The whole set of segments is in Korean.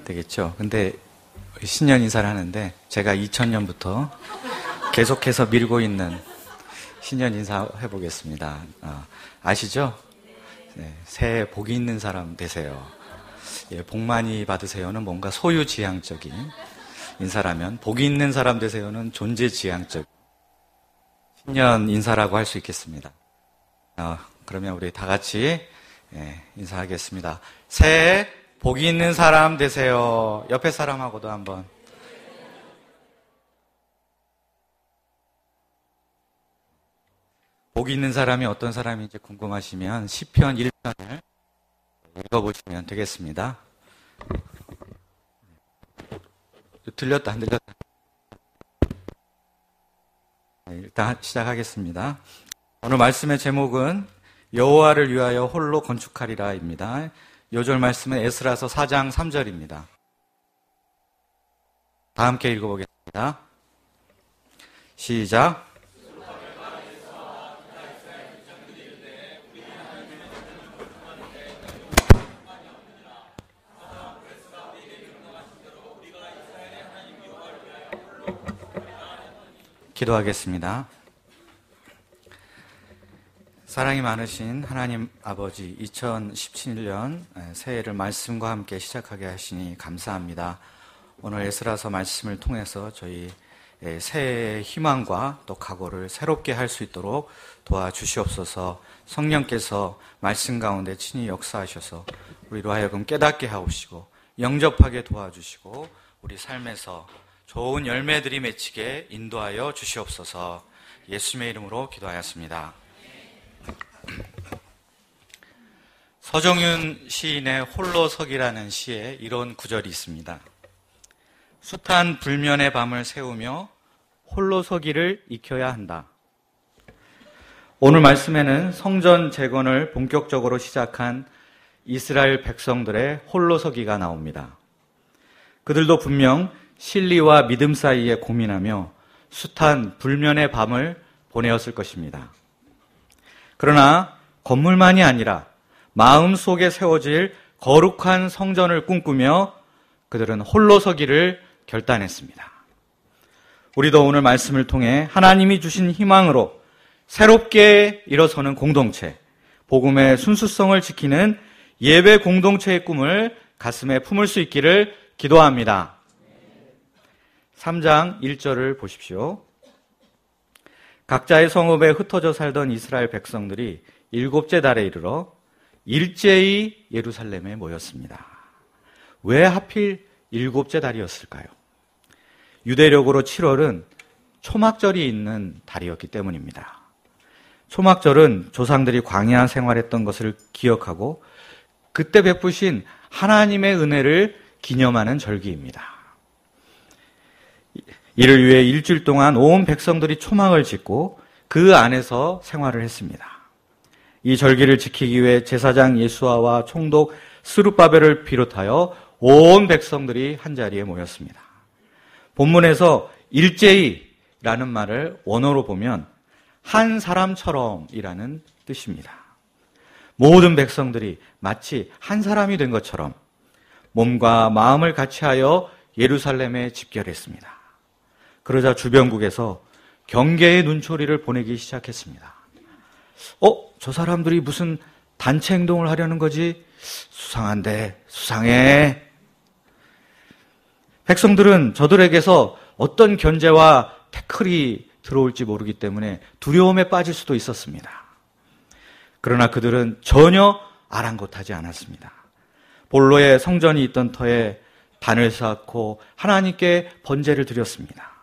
되겠죠. 근데 신년 인사를 하는데 제가 2000년부터 계속해서 밀고 있는 신년 인사 해보겠습니다. 아시죠? 네, 새해 복이 있는 사람 되세요. 예, 복 많이 받으세요는 뭔가 소유지향적인 인사라면, 복이 있는 사람 되세요는 존재지향적 신년 인사라고 할 수 있겠습니다. 그러면 우리 다 같이 인사하겠습니다. 새해 복이 있는 사람 되세요. 옆에 사람하고도 한번. 복이 있는 사람이 어떤 사람인지 궁금하시면 시편 1편을 읽어보시면 되겠습니다. 들렸다 안 들렸다? 일단 시작하겠습니다. 오늘 말씀의 제목은 여호와를 위하여 홀로 건축하리라입니다. 요절 말씀은 에스라서 4장 3절입니다. 다 함께 읽어보겠습니다. 시작. 기도하겠습니다. 사랑이 많으신 하나님 아버지, 2017년 새해를 말씀과 함께 시작하게 하시니 감사합니다. 오늘 에스라서 말씀을 통해서 저희 새해의 희망과 또 각오를 새롭게 할 수 있도록 도와주시옵소서. 성령께서 말씀 가운데 친히 역사하셔서 우리로 하여금 깨닫게 하옵시고 영접하게 도와주시고 우리 삶에서 좋은 열매들이 맺히게 인도하여 주시옵소서. 예수님의 이름으로 기도하였습니다. 서정윤 시인의 홀로서기라는 시에 이런 구절이 있습니다. 숱한 불면의 밤을 새우며 홀로서기를 익혀야 한다. 오늘 말씀에는 성전 재건을 본격적으로 시작한 이스라엘 백성들의 홀로서기가 나옵니다. 그들도 분명 신리와 믿음 사이에 고민하며 숱한 불면의 밤을 보내었을 것입니다. 그러나 건물만이 아니라 마음속에 세워질 거룩한 성전을 꿈꾸며 그들은 홀로 서기를 결단했습니다. 우리도 오늘 말씀을 통해 하나님이 주신 희망으로 새롭게 일어서는 공동체, 복음의 순수성을 지키는 예배 공동체의 꿈을 가슴에 품을 수 있기를 기도합니다. 3장 1절을 보십시오. 각자의 성읍에 흩어져 살던 이스라엘 백성들이 7째 달에 이르러 일제히 예루살렘에 모였습니다. 왜 하필 7째 달이었을까요? 유대력으로 7월은 초막절이 있는 달이었기 때문입니다. 초막절은 조상들이 광야 생활했던 것을 기억하고 그때 베푸신 하나님의 은혜를 기념하는 절기입니다. 이를 위해 일주일 동안 온 백성들이 초막을 짓고 그 안에서 생활을 했습니다. 이 절기를 지키기 위해 제사장 예수아와 총독 스룹바벨을 비롯하여 온 백성들이 한자리에 모였습니다. 본문에서 일제히라는 말을 원어로 보면 한 사람처럼이라는 뜻입니다. 모든 백성들이 마치 한 사람이 된 것처럼 몸과 마음을 같이하여 예루살렘에 집결했습니다. 그러자 주변국에서 경계의 눈초리를 보내기 시작했습니다. 저 사람들이 무슨 단체 행동을 하려는 거지? 수상한데, 수상해. 백성들은 저들에게서 어떤 견제와 태클이 들어올지 모르기 때문에 두려움에 빠질 수도 있었습니다. 그러나 그들은 전혀 아랑곳하지 않았습니다. 볼로에 성전이 있던 터에 단을 쌓고 하나님께 번제를 드렸습니다.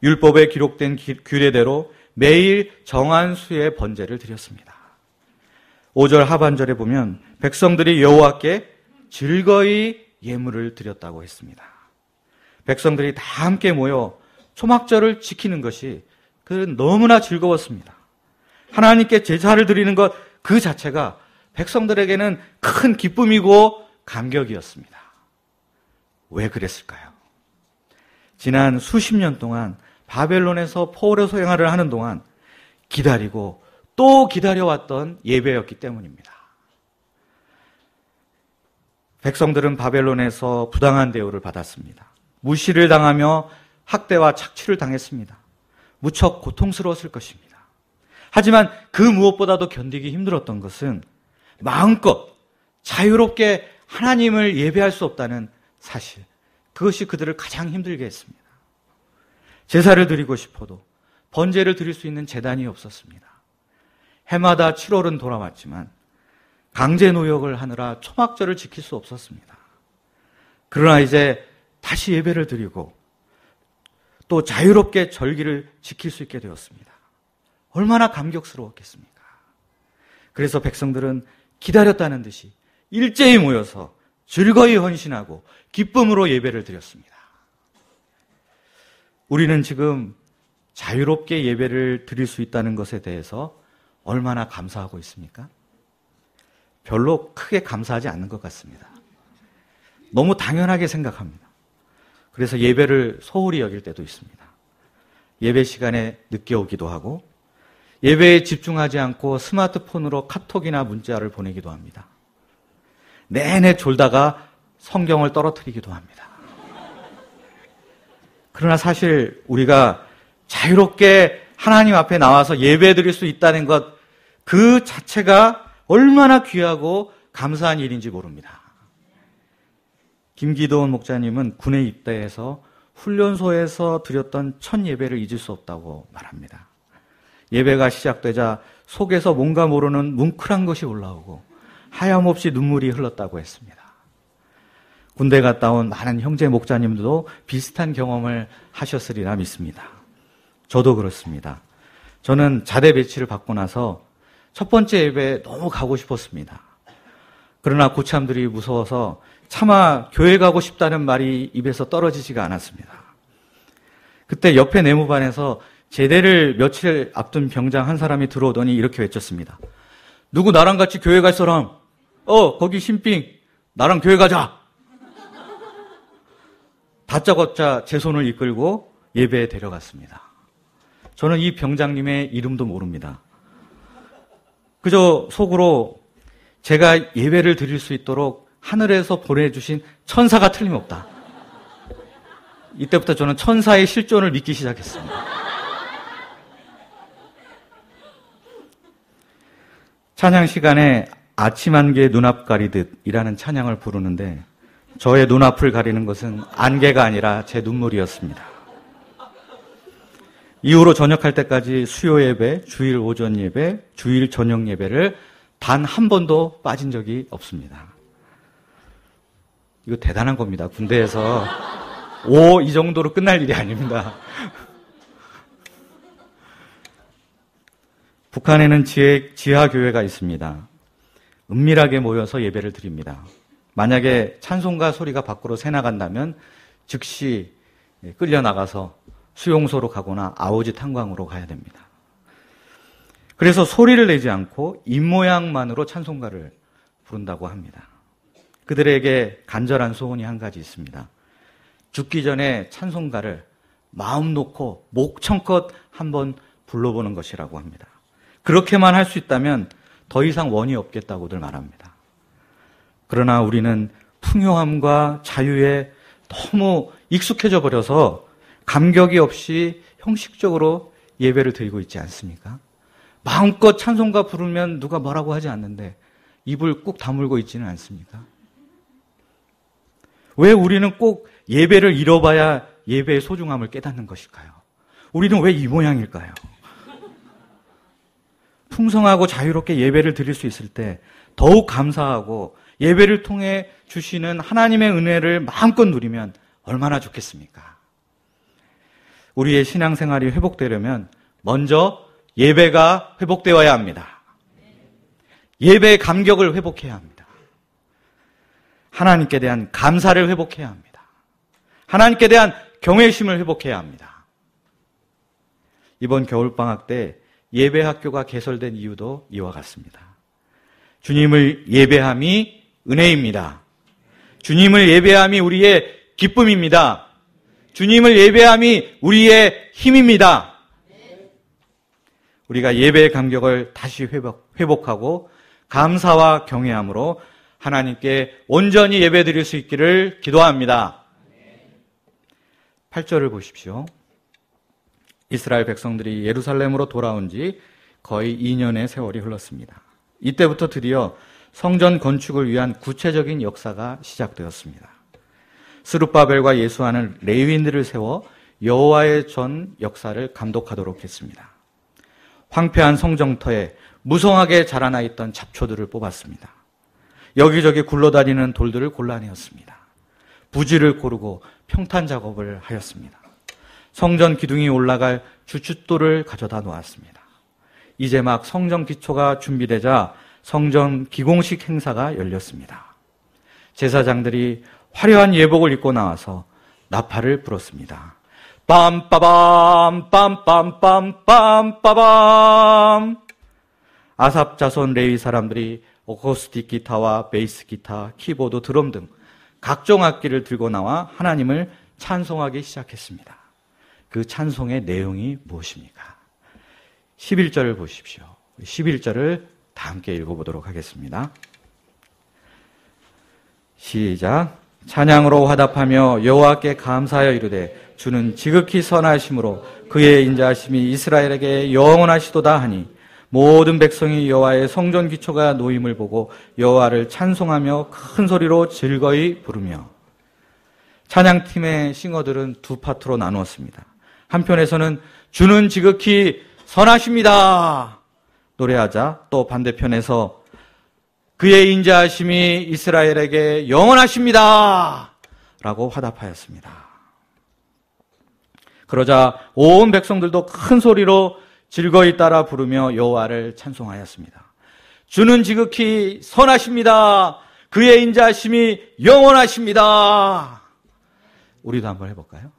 율법에 기록된 규례대로 매일 정한 수의 번제를 드렸습니다. 5절 하반절에 보면 백성들이 여호와께 즐거이 예물을 드렸다고 했습니다. 백성들이 다 함께 모여 초막절을 지키는 것이 그는 너무나 즐거웠습니다. 하나님께 제사를 드리는 것 그 자체가 백성들에게는 큰 기쁨이고 감격이었습니다. 왜 그랬을까요? 지난 수십 년 동안 바벨론에서 포로 생활을 하는 동안 기다리고 또 기다려왔던 예배였기 때문입니다. 백성들은 바벨론에서 부당한 대우를 받았습니다. 무시를 당하며 학대와 착취를 당했습니다. 무척 고통스러웠을 것입니다. 하지만 그 무엇보다도 견디기 힘들었던 것은 마음껏 자유롭게 하나님을 예배할 수 없다는 사실, 그것이 그들을 가장 힘들게 했습니다. 제사를 드리고 싶어도 번제를 드릴 수 있는 제단이 없었습니다. 해마다 7월은 돌아왔지만 강제 노역을 하느라 초막절을 지킬 수 없었습니다. 그러나 이제 다시 예배를 드리고 또 자유롭게 절기를 지킬 수 있게 되었습니다. 얼마나 감격스러웠겠습니까? 그래서 백성들은 기다렸다는 듯이 일제히 모여서 즐거이 헌신하고 기쁨으로 예배를 드렸습니다. 우리는 지금 자유롭게 예배를 드릴 수 있다는 것에 대해서 얼마나 감사하고 있습니까? 별로 크게 감사하지 않는 것 같습니다. 너무 당연하게 생각합니다. 그래서 예배를 소홀히 여길 때도 있습니다. 예배 시간에 늦게 오기도 하고 예배에 집중하지 않고 스마트폰으로 카톡이나 문자를 보내기도 합니다. 내내 졸다가 성경을 떨어뜨리기도 합니다. 그러나 사실 우리가 자유롭게 하나님 앞에 나와서 예배 드릴 수 있다는 것, 그 자체가 얼마나 귀하고 감사한 일인지 모릅니다. 김기도원 목사님은 군에 입대해서 훈련소에서 드렸던 첫 예배를 잊을 수 없다고 말합니다. 예배가 시작되자 속에서 뭔가 모르는 뭉클한 것이 올라오고 하염없이 눈물이 흘렀다고 했습니다. 군대 갔다 온 많은 형제 목자님들도 비슷한 경험을 하셨으리라 믿습니다. 저도 그렇습니다. 저는 자대 배치를 받고 나서 첫 번째 예배에 너무 가고 싶었습니다. 그러나 고참들이 무서워서 차마 교회 가고 싶다는 말이 입에서 떨어지지가 않았습니다. 그때 옆에 내무반에서 제대를 며칠 앞둔 병장 한 사람이 들어오더니 이렇게 외쳤습니다. 누구 나랑 같이 교회 갈 사람? 거기 신빙, 나랑 교회 가자. 다짜고짜 제 손을 이끌고 예배에 데려갔습니다. 저는 이 병장님의 이름도 모릅니다. 그저 속으로 제가 예배를 드릴 수 있도록 하늘에서 보내주신 천사가 틀림없다. 이때부터 저는 천사의 실존을 믿기 시작했습니다. 찬양 시간에 아침 안개 눈앞 가리듯이라는 찬양을 부르는데 저의 눈앞을 가리는 것은 안개가 아니라 제 눈물이었습니다. 이후로 전역할 때까지 수요 예배, 주일 오전 예배, 주일 저녁 예배를 단 한 번도 빠진 적이 없습니다. 이거 대단한 겁니다. 군대에서 이 정도로 끝날 일이 아닙니다. 북한에는 지하교회가 있습니다. 은밀하게 모여서 예배를 드립니다. 만약에 찬송가 소리가 밖으로 새나간다면 즉시 끌려나가서 수용소로 가거나 아오지 탄광으로 가야 됩니다. 그래서 소리를 내지 않고 입모양만으로 찬송가를 부른다고 합니다. 그들에게 간절한 소원이 한 가지 있습니다. 죽기 전에 찬송가를 마음 놓고 목청껏 한번 불러보는 것이라고 합니다. 그렇게만 할 수 있다면 더 이상 원이 없겠다고들 말합니다. 그러나 우리는 풍요함과 자유에 너무 익숙해져 버려서 감격이 없이 형식적으로 예배를 드리고 있지 않습니까? 마음껏 찬송가 부르면 누가 뭐라고 하지 않는데 입을 꾹 다물고 있지는 않습니까? 왜 우리는 꼭 예배를 잃어봐야 예배의 소중함을 깨닫는 것일까요? 우리는 왜 이 모양일까요? 풍성하고 자유롭게 예배를 드릴 수 있을 때 더욱 감사하고 예배를 통해 주시는 하나님의 은혜를 마음껏 누리면 얼마나 좋겠습니까? 우리의 신앙생활이 회복되려면 먼저 예배가 회복되어야 합니다. 예배의 감격을 회복해야 합니다. 하나님께 대한 감사를 회복해야 합니다. 하나님께 대한 경외심을 회복해야 합니다. 이번 겨울방학 때 예배학교가 개설된 이유도 이와 같습니다. 주님을 예배함이 은혜입니다. 주님을 예배함이 우리의 기쁨입니다. 주님을 예배함이 우리의 힘입니다. 우리가 예배의 감격을 다시 회복하고 감사와 경외함으로 하나님께 온전히 예배드릴 수 있기를 기도합니다. 8절을 보십시오. 이스라엘 백성들이 예루살렘으로 돌아온 지 거의 2년의 세월이 흘렀습니다. 이때부터 드디어 성전 건축을 위한 구체적인 역사가 시작되었습니다. 스룹바벨과 예수아는 레위인들을 세워 여호와의 전 역사를 감독하도록 했습니다. 황폐한 성정터에 무성하게 자라나 있던 잡초들을 뽑았습니다. 여기저기 굴러다니는 돌들을 골라내었습니다. 부지를 고르고 평탄 작업을 하였습니다. 성전 기둥이 올라갈 주춧돌을 가져다 놓았습니다. 이제 막 성전 기초가 준비되자 성전 기공식 행사가 열렸습니다. 제사장들이 화려한 예복을 입고 나와서 나팔을 불었습니다. 빰빠밤 빰빰빰 빰빠밤. 아삽 자손 레위 사람들이 어쿠스틱 기타와 베이스 기타, 키보드, 드럼 등 각종 악기를 들고 나와 하나님을 찬송하기 시작했습니다. 그 찬송의 내용이 무엇입니까? 11절을 보십시오. 11절을 다 함께 읽어보도록 하겠습니다. 시작. 찬양으로 화답하며 여호와께 감사하여 이르되 주는 지극히 선하심으로 그의 인자하심이 이스라엘에게 영원하시도다 하니 모든 백성이 여호와의 성전 기초가 놓임을 보고 여호와를 찬송하며 큰 소리로 즐거이 부르며. 찬양팀의 싱어들은 두 파트로 나누었습니다. 한편에서는 주는 지극히 선하십니다 노래하자, 또 반대편에서 그의 인자하심이 이스라엘에게 영원하십니다 라고 화답하였습니다. 그러자 온 백성들도 큰 소리로 즐거이 따라 부르며 여호와를 찬송하였습니다. 주는 지극히 선하십니다. 그의 인자하심이 영원하십니다. 우리도 한번 해볼까요?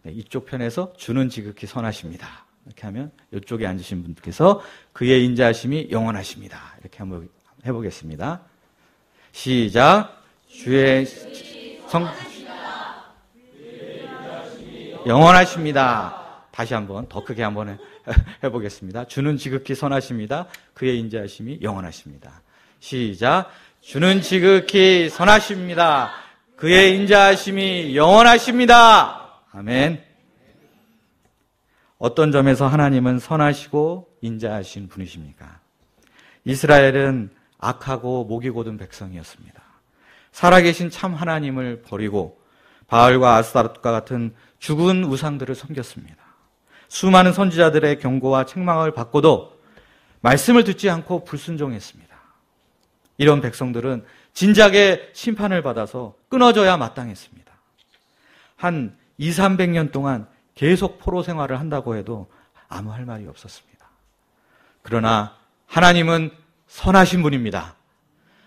네, 이쪽 편에서 주는 지극히 선하십니다. 이렇게 하면 이쪽에 앉으신 분께서 그의 인자하심이 영원하십니다. 이렇게 한번 해보겠습니다. 시작. 주의 영원하십니다. 다시 한번 더 크게 한번 해보겠습니다. 주는 지극히 선하십니다. 그의 인자하심이 영원하십니다. 시작. 주는 지극히 선하십니다. 그의 인자하심이 영원하십니다. 아멘. 어떤 점에서 하나님은 선하시고 인자하신 분이십니까? 이스라엘은 악하고 목이 곧은 백성이었습니다. 살아계신 참 하나님을 버리고 바알과 아스타롯과 같은 죽은 우상들을 섬겼습니다. 수많은 선지자들의 경고와 책망을 받고도 말씀을 듣지 않고 불순종했습니다. 이런 백성들은 진작에 심판을 받아서 끊어져야 마땅했습니다. 한 200~300년 동안 계속 포로 생활을 한다고 해도 아무 할 말이 없었습니다. 그러나 하나님은 선하신 분입니다.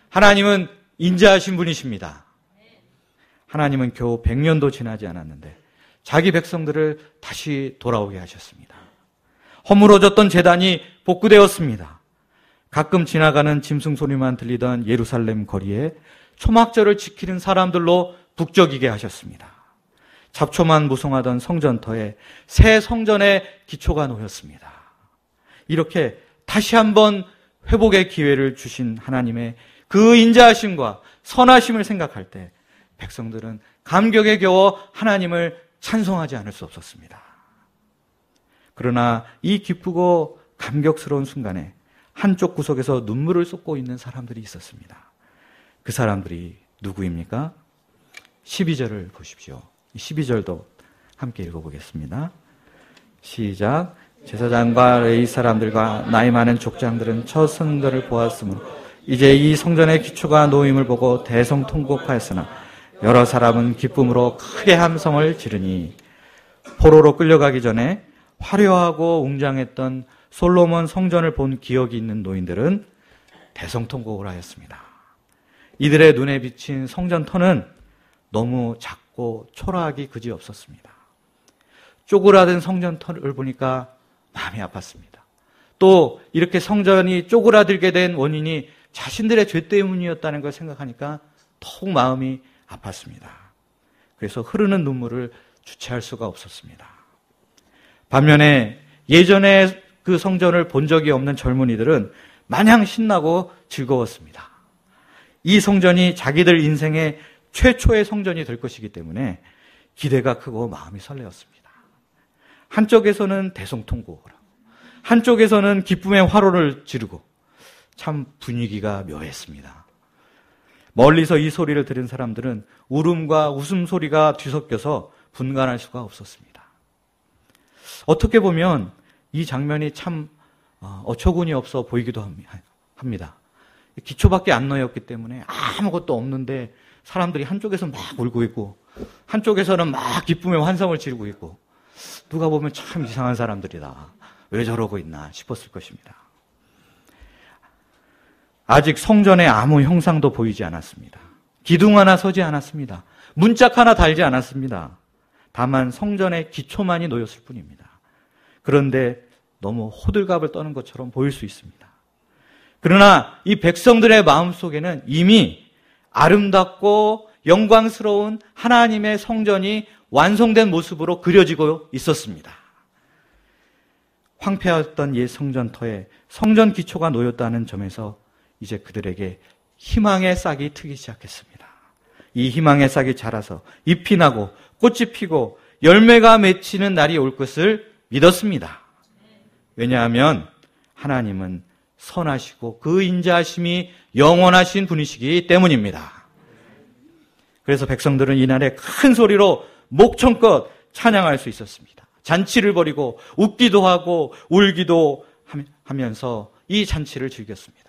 하나님은 인자하신 분이십니다. 하나님은 겨우 100년도 지나지 않았는데 자기 백성들을 다시 돌아오게 하셨습니다. 허물어졌던 제단이 복구되었습니다. 가끔 지나가는 짐승 소리만 들리던 예루살렘 거리에 초막절을 지키는 사람들로 북적이게 하셨습니다. 잡초만 무성하던 성전터에 새 성전의 기초가 놓였습니다. 이렇게 다시 한번 회복의 기회를 주신 하나님의 그 인자하심과 선하심을 생각할 때 백성들은 감격에 겨워 하나님을 찬송하지 않을 수 없었습니다. 그러나 이 기쁘고 감격스러운 순간에 한쪽 구석에서 눈물을 쏟고 있는 사람들이 있었습니다. 그 사람들이 누구입니까? 12절을 보십시오. 12절도 함께 읽어보겠습니다. 시작. 제사장과 레위 사람들과 나이 많은 족장들은 첫 성전을 보았으므로 이제 이 성전의 기초가 놓임을 보고 대성통곡하였으나 여러 사람은 기쁨으로 크게 함성을 지르니. 포로로 끌려가기 전에 화려하고 웅장했던 솔로몬 성전을 본 기억이 있는 노인들은 대성통곡을 하였습니다. 이들의 눈에 비친 성전터는 너무 작고 초라하기 그지없었습니다. 쪼그라든 성전터를 보니까 마음이 아팠습니다. 또 이렇게 성전이 쪼그라들게 된 원인이 자신들의 죄 때문이었다는 걸 생각하니까 더욱 마음이 아팠습니다. 그래서 흐르는 눈물을 주체할 수가 없었습니다. 반면에 예전에 그 성전을 본 적이 없는 젊은이들은 마냥 신나고 즐거웠습니다. 이 성전이 자기들 인생의 최초의 성전이 될 것이기 때문에 기대가 크고 마음이 설레었습니다. 한쪽에서는 대성통곡을 하고 한쪽에서는 기쁨의 화로를 지르고 참 분위기가 묘했습니다. 멀리서 이 소리를 들은 사람들은 울음과 웃음소리가 뒤섞여서 분간할 수가 없었습니다. 어떻게 보면 이 장면이 참 어처구니 없어 보이기도 합니다. 기초밖에 안 놓였기 때문에 아무것도 없는데 사람들이 한쪽에서 막 울고 있고 한쪽에서는 막 기쁨의 환성을 지르고 있고 누가 보면 참 이상한 사람들이다. 왜 저러고 있나 싶었을 것입니다. 아직 성전에 아무 형상도 보이지 않았습니다. 기둥 하나 서지 않았습니다. 문짝 하나 달지 않았습니다. 다만 성전의 기초만이 놓였을 뿐입니다. 그런데 너무 호들갑을 떠는 것처럼 보일 수 있습니다. 그러나 이 백성들의 마음속에는 이미 아름답고 영광스러운 하나님의 성전이 완성된 모습으로 그려지고 있었습니다. 황폐했던 옛 성전터에 성전 기초가 놓였다는 점에서 이제 그들에게 희망의 싹이 트기 시작했습니다. 이 희망의 싹이 자라서 잎이 나고 꽃이 피고 열매가 맺히는 날이 올 것을 믿었습니다. 왜냐하면 하나님은 선하시고 그 인자하심이 영원하신 분이시기 때문입니다. 그래서 백성들은 이날에 큰 소리로 목청껏 찬양할 수 있었습니다. 잔치를 벌이고 웃기도 하고 울기도 하면서 이 잔치를 즐겼습니다.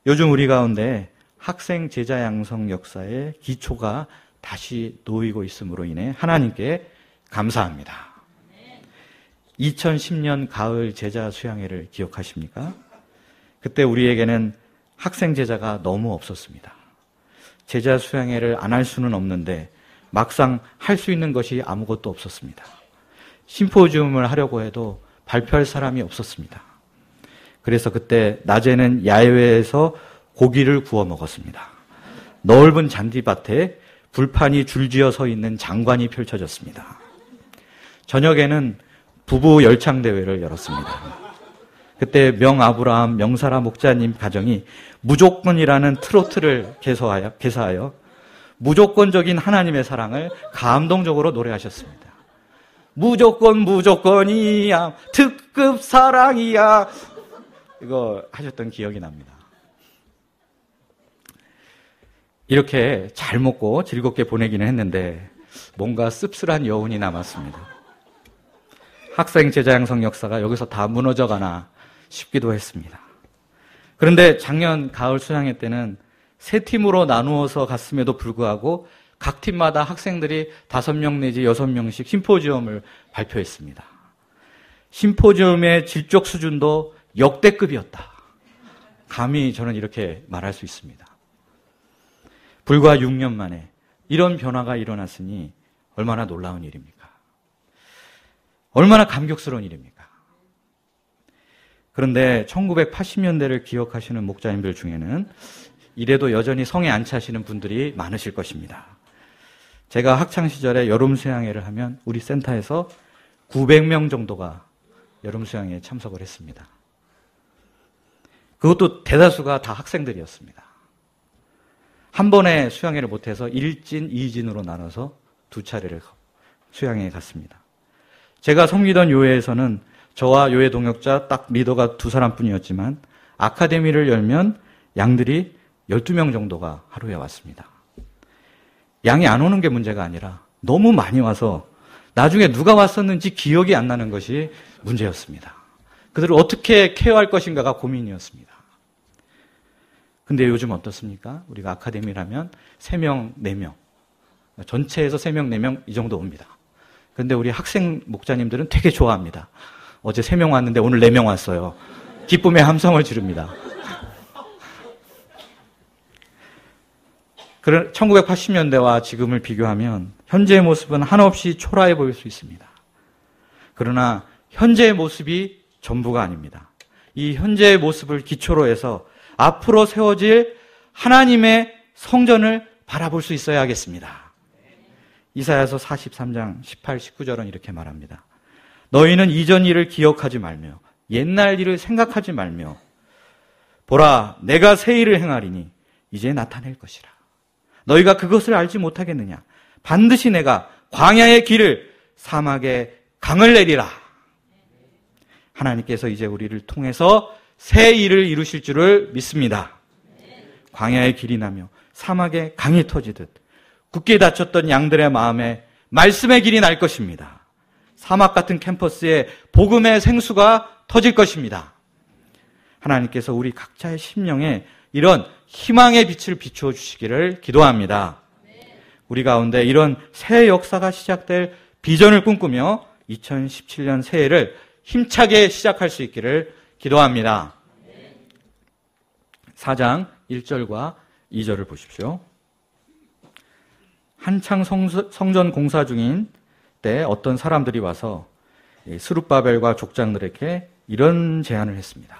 요즘 우리 가운데 학생 제자 양성 역사의 기초가 다시 놓이고 있음으로 인해 하나님께 감사합니다. 2010년 가을 제자 수양회를 기억하십니까? 그때 우리에게는 학생 제자가 너무 없었습니다. 제자 수양회를 안 할 수는 없는데 막상 할 수 있는 것이 아무것도 없었습니다. 심포지움을 하려고 해도 발표할 사람이 없었습니다. 그래서 그때 낮에는 야외에서 고기를 구워 먹었습니다. 넓은 잔디밭에 불판이 줄지어 서 있는 장관이 펼쳐졌습니다. 저녁에는 부부 열창대회를 열었습니다. 그때 명아브라함 명사라 목자님 가정이 무조건이라는 트로트를 개사하여 무조건적인 하나님의 사랑을 감동적으로 노래하셨습니다. 무조건이야 특급 사랑이야 이거 하셨던 기억이 납니다. 이렇게 잘 먹고 즐겁게 보내기는 했는데 뭔가 씁쓸한 여운이 남았습니다. 학생 제자 양성 역사가 여기서 다 무너져가나 싶기도 했습니다. 그런데 작년 가을 수양회 때는 세 팀으로 나누어서 갔음에도 불구하고 각 팀마다 학생들이 5명 내지 6명씩 심포지엄을 발표했습니다. 심포지엄의 질적 수준도 역대급이었다. 감히 저는 이렇게 말할 수 있습니다. 불과 6년 만에 이런 변화가 일어났으니 얼마나 놀라운 일입니까? 얼마나 감격스러운 일입니까? 그런데 1980년대를 기억하시는 목자님들 중에는 이래도 여전히 성에 안 차시는 분들이 많으실 것입니다. 제가 학창시절에 여름 수양회를 하면 우리 센터에서 900명 정도가 여름 수양회에 참석을 했습니다. 그것도 대다수가 다 학생들이었습니다. 한 번에 수양회를 못해서 1진, 2진으로 나눠서 2차례를 수양회에 갔습니다. 제가 섬기던 요회에서는 저와 요회 동역자 딱 리더가 2사람뿐이었지만 아카데미를 열면 양들이 12명 정도가 하루에 왔습니다. 양이 안 오는 게 문제가 아니라 너무 많이 와서 나중에 누가 왔었는지 기억이 안 나는 것이 문제였습니다. 그들을 어떻게 케어할 것인가가 고민이었습니다. 근데 요즘 어떻습니까? 우리가 아카데미라면 3명, 4명. 전체에서 3명, 4명 이 정도 옵니다. 그런데 우리 학생 목자님들은 되게 좋아합니다. 어제 3명 왔는데 오늘 4명 왔어요. 기쁨의 함성을 지릅니다. 1980년대와 지금을 비교하면 현재의 모습은 한없이 초라해 보일 수 있습니다. 그러나 현재의 모습이 전부가 아닙니다. 이 현재의 모습을 기초로 해서 앞으로 세워질 하나님의 성전을 바라볼 수 있어야 하겠습니다. 이사야서 43장 18, 19절은 이렇게 말합니다. 너희는 이전 일을 기억하지 말며 옛날 일을 생각하지 말며 보라, 내가 새 일을 행하리니 이제 나타낼 것이라. 너희가 그것을 알지 못하겠느냐? 반드시 내가 광야의 길을 사막에 강을 내리라. 하나님께서 이제 우리를 통해서 새 일을 이루실 줄을 믿습니다. 광야의 길이 나며 사막에 강이 터지듯 굳게 닫혔던 양들의 마음에 말씀의 길이 날 것입니다. 사막 같은 캠퍼스에 복음의 생수가 터질 것입니다. 하나님께서 우리 각자의 심령에 이런 희망의 빛을 비추어 주시기를 기도합니다. 우리 가운데 이런 새 역사가 시작될 비전을 꿈꾸며 2017년 새해를 힘차게 시작할 수 있기를 기도합니다. 4장 1절과 2절을 보십시오. 한창 성전 공사 중인 때 어떤 사람들이 와서 스룹바벨과 족장들에게 이런 제안을 했습니다.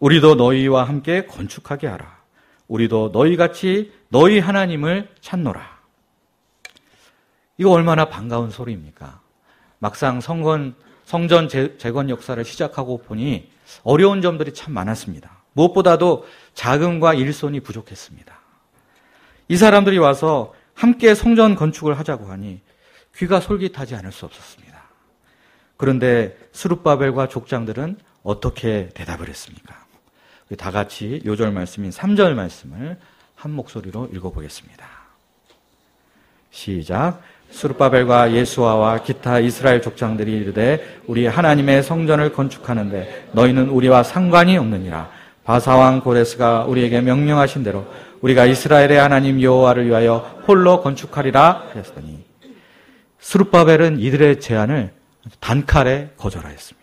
우리도 너희와 함께 건축하게 하라. 우리도 너희같이 너희 하나님을 찾노라. 이거 얼마나 반가운 소리입니까? 막상 성전 재건 역사를 시작하고 보니 어려운 점들이 참 많았습니다. 무엇보다도 자금과 일손이 부족했습니다. 이 사람들이 와서 함께 성전 건축을 하자고 하니 귀가 솔깃하지 않을 수 없었습니다. 그런데 스룹바벨과 족장들은 어떻게 대답을 했습니까? 다 같이 요절 말씀인 3절 말씀을 한 목소리로 읽어보겠습니다. 시작. 스룹바벨과 예수아와 기타 이스라엘 족장들이 이르되 우리 하나님의 성전을 건축하는데 너희는 우리와 상관이 없느니라. 바사왕 고레스가 우리에게 명령하신 대로 우리가 이스라엘의 하나님 여호와를 위하여 홀로 건축하리라 하였더니 스룹바벨은 이들의 제안을 단칼에 거절하였습니다.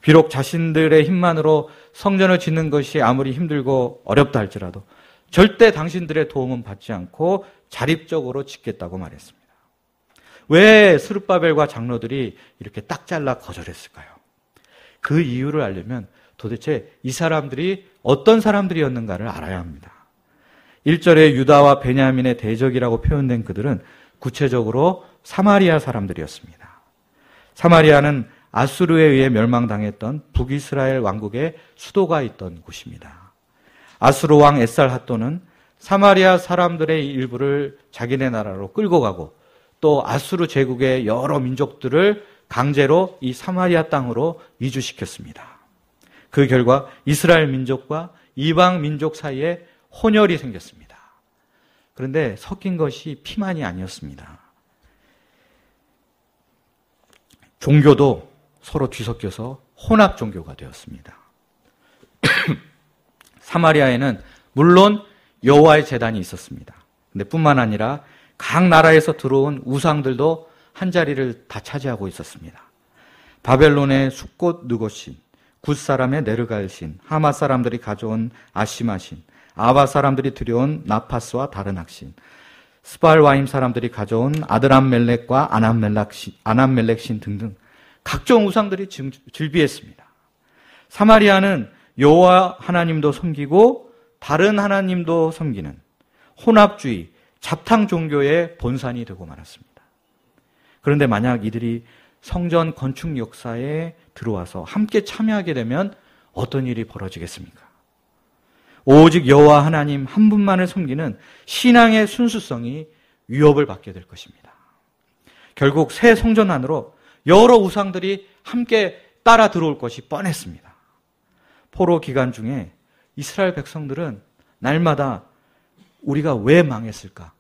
비록 자신들의 힘만으로 성전을 짓는 것이 아무리 힘들고 어렵다 할지라도 절대 당신들의 도움은 받지 않고 자립적으로 짓겠다고 말했습니다. 왜 스룹바벨과 장로들이 이렇게 딱 잘라 거절했을까요? 그 이유를 알려면 도대체 이 사람들이 어떤 사람들이었는가를 알아야 합니다. 1절에 유다와 베냐민의 대적이라고 표현된 그들은 구체적으로 사마리아 사람들이었습니다. 사마리아는 아수르에 의해 멸망당했던 북이스라엘 왕국의 수도가 있던 곳입니다. 아수르 왕 에살핫돈은 사마리아 사람들의 일부를 자기네 나라로 끌고 가고 또 아수르 제국의 여러 민족들을 강제로 이 사마리아 땅으로 이주시켰습니다. 그 결과 이스라엘 민족과 이방 민족 사이에 혼혈이 생겼습니다. 그런데 섞인 것이 피만이 아니었습니다. 종교도 서로 뒤섞여서 혼합 종교가 되었습니다. 사마리아에는 물론 여호와의 제단이 있었습니다. 근데 뿐만 아니라 각 나라에서 들어온 우상들도 한 자리를 다 차지하고 있었습니다. 바벨론의 숫꽃 느고신, 굿 사람의 네르갈신, 하마 사람들이 가져온 아시마신, 아바 사람들이 들여온 나파스와 다른 학신, 스발와임 사람들이 가져온 아드람멜렉과 아남멜렉신 등등 각종 우상들이 즐비했습니다. 사마리아는 여호와 하나님도 섬기고 다른 하나님도 섬기는 혼합주의, 잡탕 종교의 본산이 되고 말았습니다. 그런데 만약 이들이 성전 건축 역사에 들어와서 함께 참여하게 되면 어떤 일이 벌어지겠습니까? 오직 여호와 하나님 한 분만을 섬기는 신앙의 순수성이 위협을 받게 될 것입니다. 결국 새 성전 안으로 여러 우상들이 함께 따라 들어올 것이 뻔했습니다. 포로 기간 중에 이스라엘 백성들은 날마다 우리가 왜 망했을까?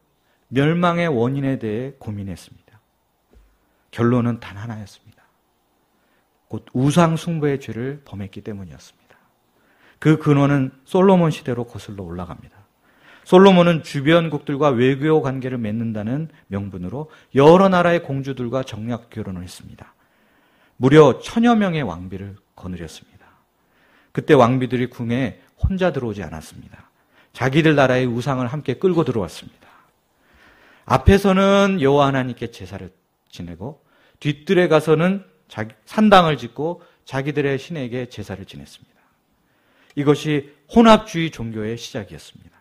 멸망의 원인에 대해 고민했습니다. 결론은 단 하나였습니다. 곧 우상 숭배의 죄를 범했기 때문이었습니다. 그 근원은 솔로몬 시대로 거슬러 올라갑니다. 솔로몬은 주변국들과 외교 관계를 맺는다는 명분으로 여러 나라의 공주들과 정략 결혼을 했습니다. 무려 1000여 명의 왕비를 거느렸습니다. 그때 왕비들이 궁에 혼자 들어오지 않았습니다. 자기들 나라의 우상을 함께 끌고 들어왔습니다. 앞에서는 여호와 하나님께 제사를 지내고 뒷뜰에 가서는 산당을 짓고 자기들의 신에게 제사를 지냈습니다. 이것이 혼합주의 종교의 시작이었습니다.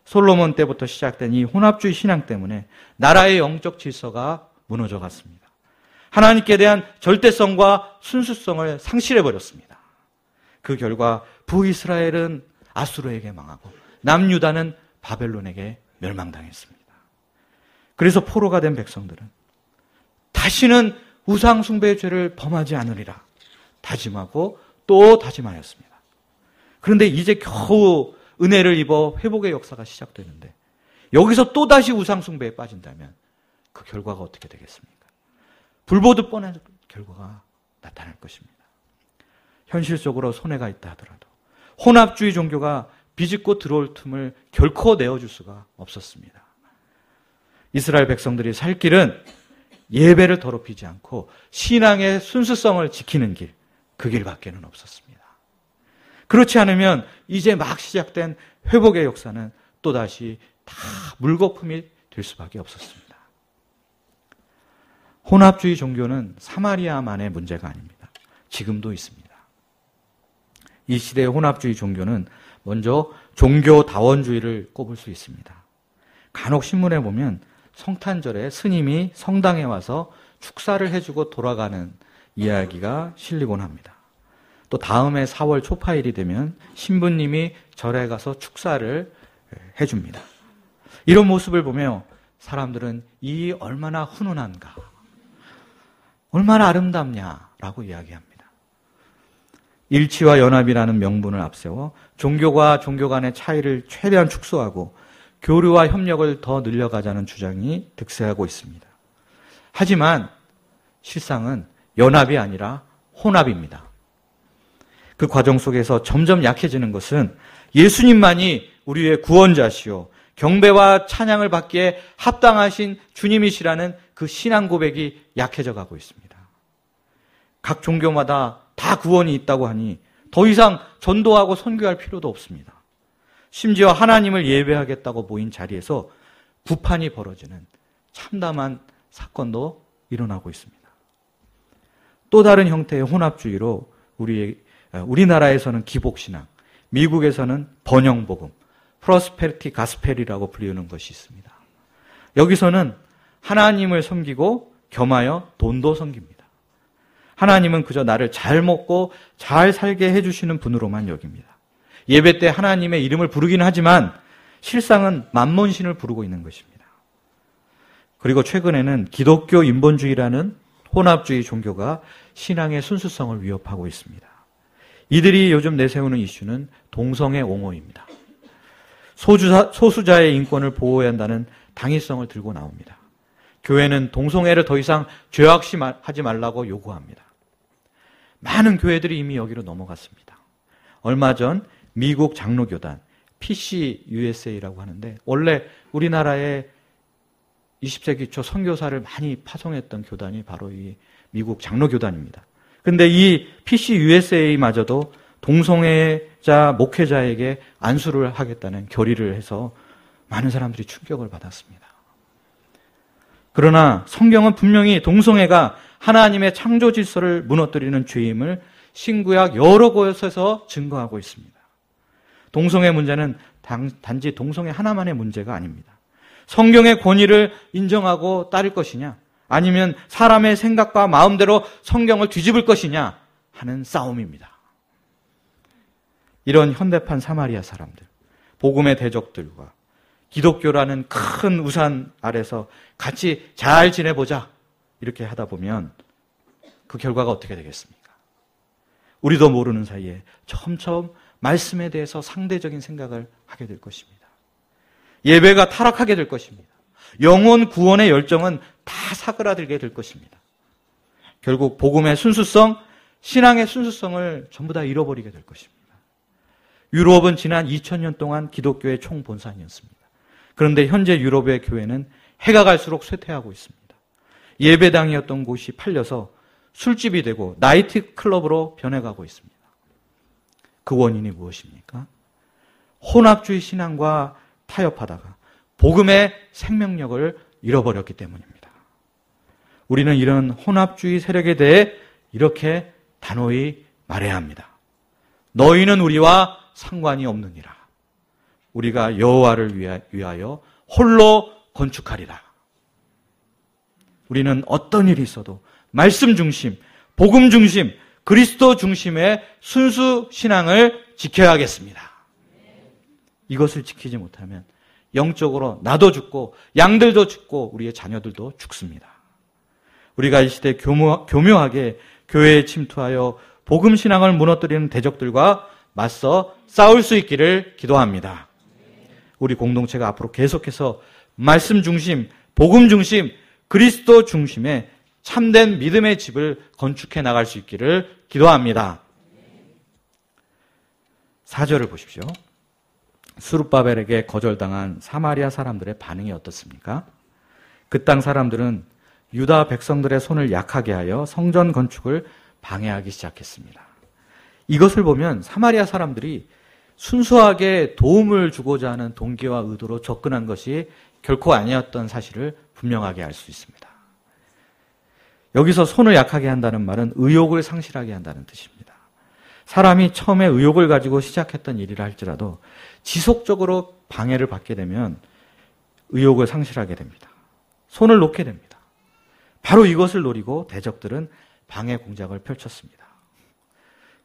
솔로몬 때부터 시작된 이 혼합주의 신앙 때문에 나라의 영적 질서가 무너져 갔습니다. 하나님께 대한 절대성과 순수성을 상실해버렸습니다. 그 결과 북이스라엘은 아수르에게 망하고 남유다는 바벨론에게 멸망당했습니다. 그래서 포로가 된 백성들은 다시는 우상 숭배의 죄를 범하지 않으리라 다짐하고 또 다짐하였습니다. 그런데 이제 겨우 은혜를 입어 회복의 역사가 시작되는데 여기서 또다시 우상 숭배에 빠진다면 그 결과가 어떻게 되겠습니까? 불보듯 뻔한 결과가 나타날 것입니다. 현실적으로 손해가 있다 하더라도 혼합주의 종교가 비집고 들어올 틈을 결코 내어줄 수가 없었습니다. 이스라엘 백성들이 살 길은 예배를 더럽히지 않고 신앙의 순수성을 지키는 길, 그 길밖에는 없었습니다. 그렇지 않으면 이제 막 시작된 회복의 역사는 또다시 다 물거품이 될 수밖에 없었습니다. 혼합주의 종교는 사마리아만의 문제가 아닙니다. 지금도 있습니다. 이 시대의 혼합주의 종교는 먼저 종교다원주의를 꼽을 수 있습니다. 간혹 신문에 보면 성탄절에 스님이 성당에 와서 축사를 해주고 돌아가는 이야기가 실리곤 합니다. 또 다음해 4월 초파일이 되면 신부님이 절에 가서 축사를 해줍니다. 이런 모습을 보며 사람들은 이 얼마나 훈훈한가, 얼마나 아름답냐라고 이야기합니다. 일치와 연합이라는 명분을 앞세워 종교와 종교 간의 차이를 최대한 축소하고 교류와 협력을 더 늘려가자는 주장이 득세하고 있습니다. 하지만 실상은 연합이 아니라 혼합입니다. 그 과정 속에서 점점 약해지는 것은 예수님만이 우리의 구원자시오, 경배와 찬양을 받기에 합당하신 주님이시라는 그 신앙 고백이 약해져 가고 있습니다. 각 종교마다 다 구원이 있다고 하니 더 이상 전도하고 선교할 필요도 없습니다. 심지어 하나님을 예배하겠다고 모인 자리에서 구판이 벌어지는 참담한 사건도 일어나고 있습니다. 또 다른 형태의 혼합주의로 우리나라에서는 기복신앙, 미국에서는 번영복음, 프로스페리티 가스펠이라고 불리는 것이 있습니다. 여기서는 하나님을 섬기고 겸하여 돈도 섬깁니다. 하나님은 그저 나를 잘 먹고 잘 살게 해주시는 분으로만 여깁니다. 예배 때 하나님의 이름을 부르기는 하지만 실상은 만몬신을 부르고 있는 것입니다. 그리고 최근에는 기독교 인본주의라는 혼합주의 종교가 신앙의 순수성을 위협하고 있습니다. 이들이 요즘 내세우는 이슈는 동성애 옹호입니다. 소수자의 인권을 보호해야 한다는 당위성을 들고 나옵니다. 교회는 동성애를 더 이상 죄악시하지 말라고 요구합니다. 많은 교회들이 이미 여기로 넘어갔습니다. 얼마 전 미국 장로교단 PCUSA라고 하는데 원래 우리나라에 20세기 초 선교사를 많이 파송했던 교단이 바로 이 미국 장로교단입니다. 그런데 이 PCUSA마저도 동성애자 목회자에게 안수를 하겠다는 결의를 해서 많은 사람들이 충격을 받았습니다. 그러나 성경은 분명히 동성애가 하나님의 창조 질서를 무너뜨리는 죄임을 신구약 여러 곳에서 증거하고 있습니다. 동성애 문제는 단지 동성애 하나만의 문제가 아닙니다. 성경의 권위를 인정하고 따를 것이냐, 아니면 사람의 생각과 마음대로 성경을 뒤집을 것이냐 하는 싸움입니다. 이런 현대판 사마리아 사람들, 복음의 대적들과 기독교라는 큰 우산 아래서 같이 잘 지내보자 이렇게 하다 보면 그 결과가 어떻게 되겠습니까? 우리도 모르는 사이에 점점 말씀에 대해서 상대적인 생각을 하게 될 것입니다. 예배가 타락하게 될 것입니다. 영혼 구원의 열정은 다 사그라들게 될 것입니다. 결국 복음의 순수성, 신앙의 순수성을 전부 다 잃어버리게 될 것입니다. 유럽은 지난 2000년 동안 기독교의 총본산이었습니다. 그런데 현재 유럽의 교회는 해가 갈수록 쇠퇴하고 있습니다. 예배당이었던 곳이 팔려서 술집이 되고 나이트클럽으로 변해가고 있습니다. 그 원인이 무엇입니까? 혼합주의 신앙과 타협하다가 복음의 생명력을 잃어버렸기 때문입니다. 우리는 이런 혼합주의 세력에 대해 이렇게 단호히 말해야 합니다. 너희는 우리와 상관이 없느니라. 우리가 여호와를 위하여 홀로 건축하리라. 우리는 어떤 일이 있어도 말씀 중심, 복음 중심, 그리스도 중심의 순수 신앙을 지켜야겠습니다. 이것을 지키지 못하면 영적으로 나도 죽고 양들도 죽고 우리의 자녀들도 죽습니다. 우리가 이 시대에 교묘하게 교회에 침투하여 복음 신앙을 무너뜨리는 대적들과 맞서 싸울 수 있기를 기도합니다. 우리 공동체가 앞으로 계속해서 말씀 중심, 복음 중심, 그리스도 중심의 참된 믿음의 집을 건축해 나갈 수 있기를 기도합니다. 4절을 보십시오. 스룹바벨에게 거절당한 사마리아 사람들의 반응이 어떻습니까? 그 땅 사람들은 유다 백성들의 손을 약하게 하여 성전 건축을 방해하기 시작했습니다. 이것을 보면 사마리아 사람들이 순수하게 도움을 주고자 하는 동기와 의도로 접근한 것이 결코 아니었던 사실을 분명하게 알 수 있습니다. 여기서 손을 약하게 한다는 말은 의욕을 상실하게 한다는 뜻입니다. 사람이 처음에 의욕을 가지고 시작했던 일이라 할지라도 지속적으로 방해를 받게 되면 의욕을 상실하게 됩니다. 손을 놓게 됩니다. 바로 이것을 노리고 대적들은 방해 공작을 펼쳤습니다.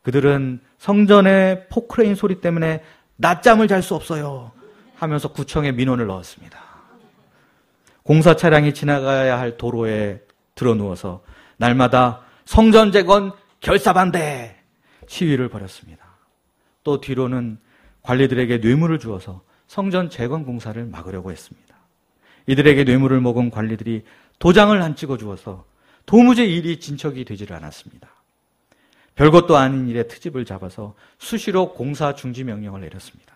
그들은 성전의 포크레인 소리 때문에 낮잠을 잘 수 없어요 하면서 구청에 민원을 넣었습니다. 공사 차량이 지나가야 할 도로에 드러누워서 날마다 성전 재건 결사반대 시위를 벌였습니다. 또 뒤로는 관리들에게 뇌물을 주어서 성전 재건 공사를 막으려고 했습니다. 이들에게 뇌물을 먹은 관리들이 도장을 안 찍어주어서 도무지 일이 진척이 되지를 않았습니다. 별것도 아닌 일에 트집을 잡아서 수시로 공사 중지 명령을 내렸습니다.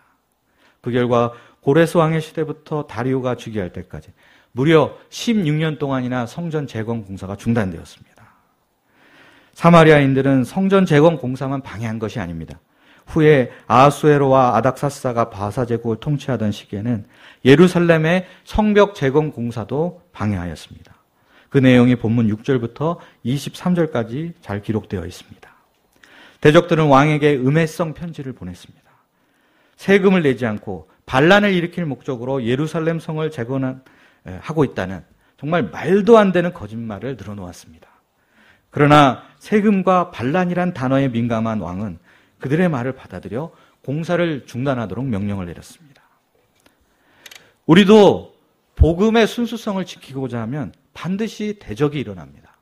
그 결과 고레스 왕의 시대부터 다리오가 즉위할 때까지 무려 16년 동안이나 성전 재건 공사가 중단되었습니다. 사마리아인들은 성전 재건 공사만 방해한 것이 아닙니다. 후에 아하수에로와 아닥사스다가 바사 제국을 통치하던 시기에는 예루살렘의 성벽 재건 공사도 방해하였습니다. 그 내용이 본문 6절부터 23절까지 잘 기록되어 있습니다. 대적들은 왕에게 음해성 편지를 보냈습니다. 세금을 내지 않고 반란을 일으킬 목적으로 예루살렘 성을 재건하고 있다는 정말 말도 안 되는 거짓말을 늘어놓았습니다. 그러나 세금과 반란이란 단어에 민감한 왕은 그들의 말을 받아들여 공사를 중단하도록 명령을 내렸습니다. 우리도 복음의 순수성을 지키고자 하면 반드시 대적이 일어납니다.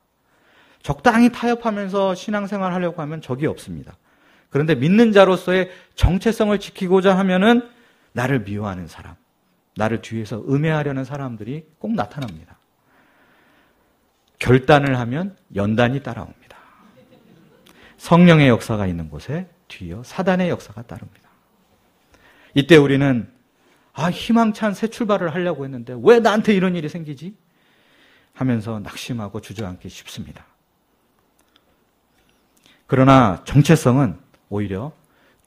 적당히 타협하면서 신앙생활 하려고 하면 적이 없습니다. 그런데 믿는 자로서의 정체성을 지키고자 하면은 나를 미워하는 사람, 나를 뒤에서 음해하려는 사람들이 꼭 나타납니다. 결단을 하면 연단이 따라옵니다. 성령의 역사가 있는 곳에 뒤이어 사단의 역사가 따릅니다. 이때 우리는 희망찬 새 출발을 하려고 했는데 왜 나한테 이런 일이 생기지? 하면서 낙심하고 주저앉기 쉽습니다. 그러나 정체성은 오히려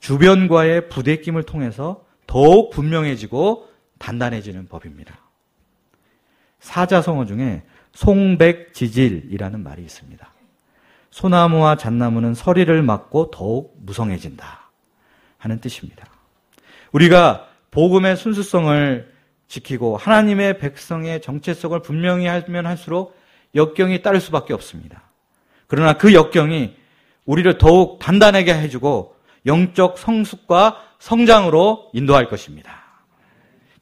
주변과의 부대낌을 통해서 더욱 분명해지고 단단해지는 법입니다. 사자성어 중에 송백지질이라는 말이 있습니다. 소나무와 잣나무는 서리를 맞고 더욱 무성해진다 하는 뜻입니다. 우리가 복음의 순수성을 지키고 하나님의 백성의 정체성을 분명히 하면 할수록 역경이 따를 수밖에 없습니다. 그러나 그 역경이 우리를 더욱 단단하게 해주고 영적 성숙과 성장으로 인도할 것입니다.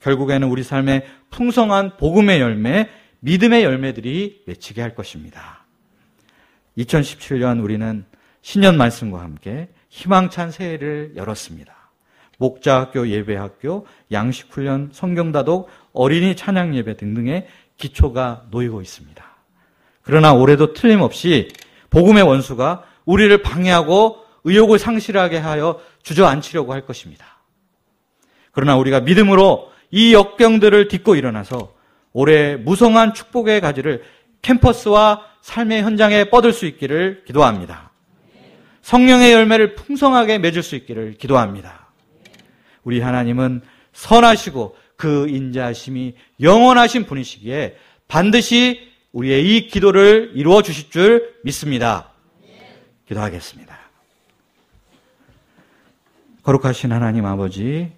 결국에는 우리 삶에 풍성한 복음의 열매, 믿음의 열매들이 맺히게 할 것입니다. 2017년 우리는 신년 말씀과 함께 희망찬 새해를 열었습니다. 목자학교, 예배학교, 양식훈련, 성경다독, 어린이 찬양예배 등등의 기초가 놓이고 있습니다. 그러나 올해도 틀림없이 복음의 원수가 우리를 방해하고 의욕을 상실하게 하여 주저앉히려고 할 것입니다. 그러나 우리가 믿음으로 이 역경들을 딛고 일어나서 올해 무성한 축복의 가지를 캠퍼스와 삶의 현장에 뻗을 수 있기를 기도합니다. 성령의 열매를 풍성하게 맺을 수 있기를 기도합니다. 우리 하나님은 선하시고 그 인자하심이 영원하신 분이시기에 반드시 우리의 이 기도를 이루어 주실 줄 믿습니다. 기도하겠습니다. 거룩하신 하나님 아버지,